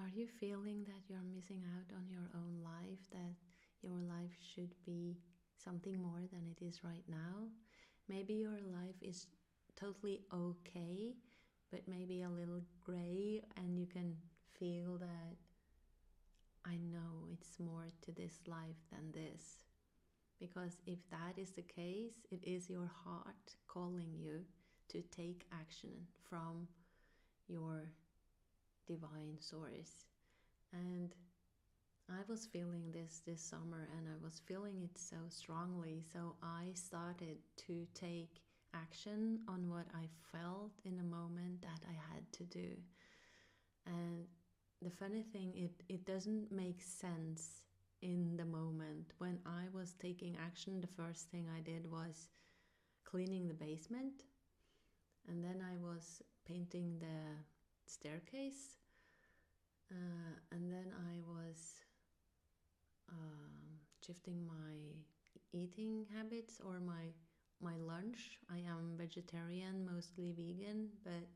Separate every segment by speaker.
Speaker 1: Are you feeling that you're missing out on your own life, that your life should be something more than it is right now? Maybe your life is totally okay, but maybe a little gray, and you can feel that I know it's more to this life than this. Because if that is the case, it is your heart calling you to take action from your divine source. And I was feeling this summer, and I was feeling it so strongly. So I started to take action on what I felt in the moment that I had to do. And the funny thing, it doesn't make sense in the moment. When I was taking action, the first thing I did was cleaning the basement, and then I was painting the staircase, and then I was shifting my eating habits or my lunch. I am vegetarian, mostly vegan, but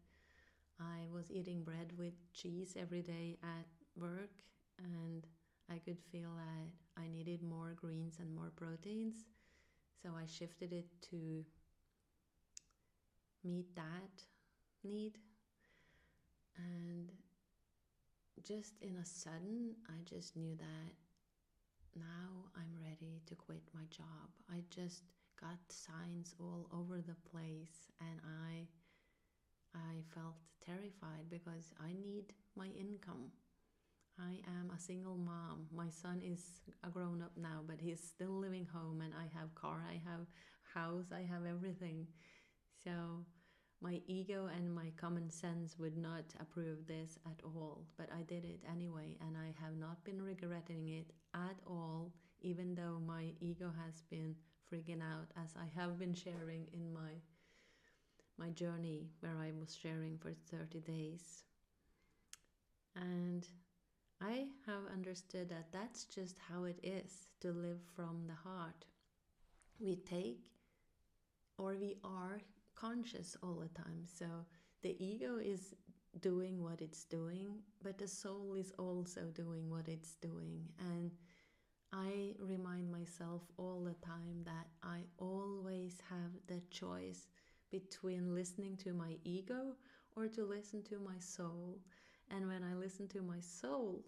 Speaker 1: I was eating bread with cheese every day at work, and I could feel that I needed more greens and more proteins. So I shifted it to meet that need. And just in a sudden, I just knew that now I'm ready to quit my job. I just got signs all over the place, and I felt terrified because I need my income. I am a single mom. My son is a grown up now, but he's still living home, and I have car, I have house, I have everything. So my ego and my common sense would not approve this at all, but I did it anyway, and I have not been regretting it at all, even though my ego has been freaking out, as I have been sharing in my journey where I was sharing for 30 days. And I have understood that that's just how it is to live from the heart. We take, or we are conscious all the time. So the ego is doing what it's doing, but the soul is also doing what it's doing. And I remind myself all the time that I always have the choice between listening to my ego or to listen to my soul. And when I listen to my soul,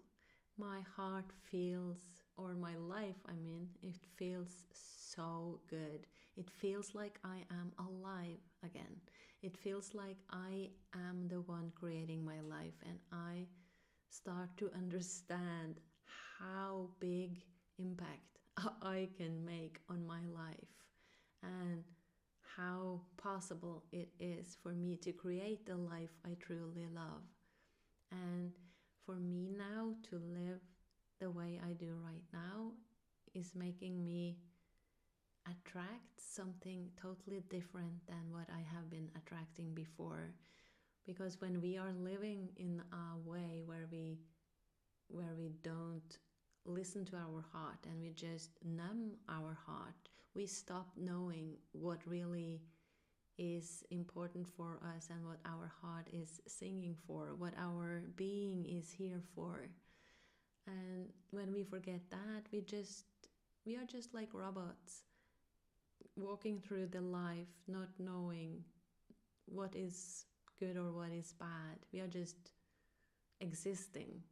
Speaker 1: my heart feels, or my life, I mean, it feels so good. It feels like I am alive again. It feels like I am the one creating my life, and I start to understand how big impact I can make on my life, and how possible it is for me to create the life I truly love. And for me now to live the way I do right now is making me attract something totally different than what I have been attracting before. Because when we are living in a way where we don't listen to our heart, and we just numb our heart, we stop knowing what really is important for us and what our heart is singing for, what our being is here for. And when we forget that, we are just like robots walking through the life not knowing what is good or what is bad. We are just existing.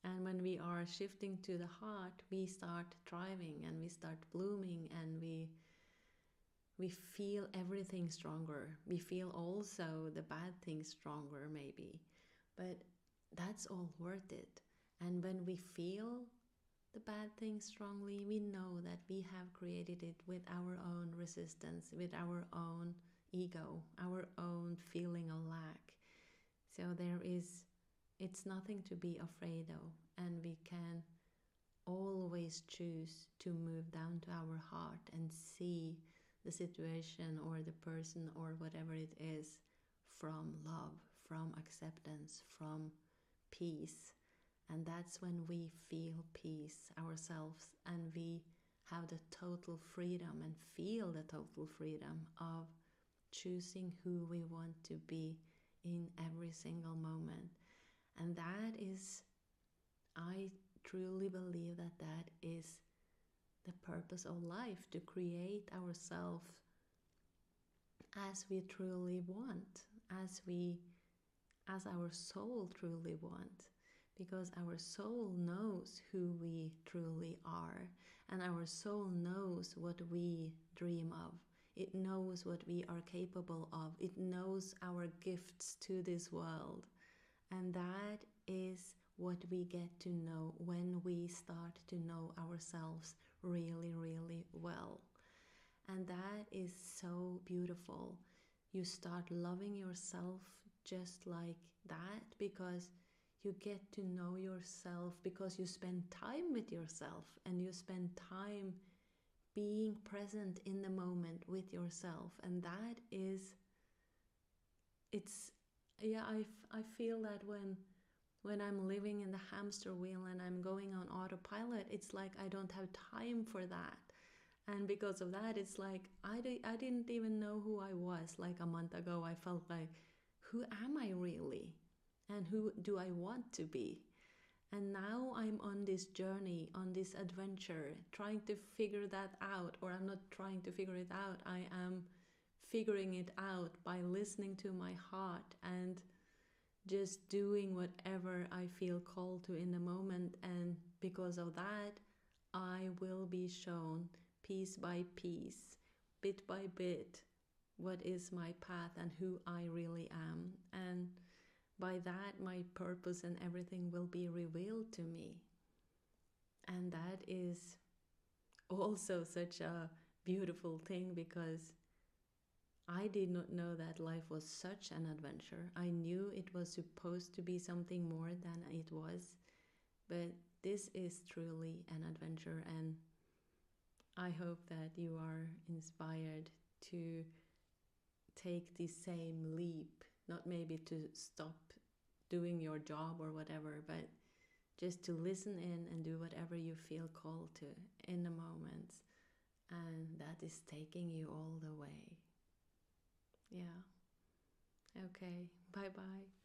Speaker 1: And when we are shifting to the heart, we start thriving, and we start blooming, and we feel everything stronger. We feel also the bad things stronger, maybe. But that's all worth it. And when we feel the bad things strongly, we know that we have created it with our own resistance, with our own ego, our own feeling of lack. So it's nothing to be afraid of, and we can always choose to move down to our heart and see the situation or the person or whatever it is from love, from acceptance, from peace. And that's when we feel peace ourselves, and we have the total freedom and feel the total freedom of choosing who we want to be in every single moment. And that is I truly believe that that is the purpose of life, to create ourselves as we truly want, as we as our soul truly want, because our soul knows who we truly are, and our soul knows what we dream of. It knows what we are capable of. It knows our gifts to this world. And that is what we get to know when we start to know ourselves really, really well. And that is so beautiful. You start loving yourself just like that, because you get to know yourself, because you spend time with yourself and you spend time being present in the moment with yourself. And that is, it's, yeah, I feel that when I'm living in the hamster wheel and I'm going on autopilot, it's like I don't have time for that. And because of that, it's like I didn't even know who I was. Like a month ago, I felt like, who am I really? And who do I want to be? And now I'm on this journey, on this adventure, trying to figure that out. Or I'm not trying to figure it out, I am figuring it out by listening to my heart and just doing whatever I feel called to in the moment. And because of that, I will be shown piece by piece, bit by bit, what is my path and who I really am. And by that, my purpose and everything will be revealed to me. And that is also such a beautiful thing, because I did not know that life was such an adventure. I knew it was supposed to be something more than it was, but this is truly an adventure, and I hope that you are inspired to take the same leap, not maybe to stop doing your job or whatever, but just to listen in and do whatever you feel called to in the moment, and that is taking you all the way. Yeah. Okay. Bye bye.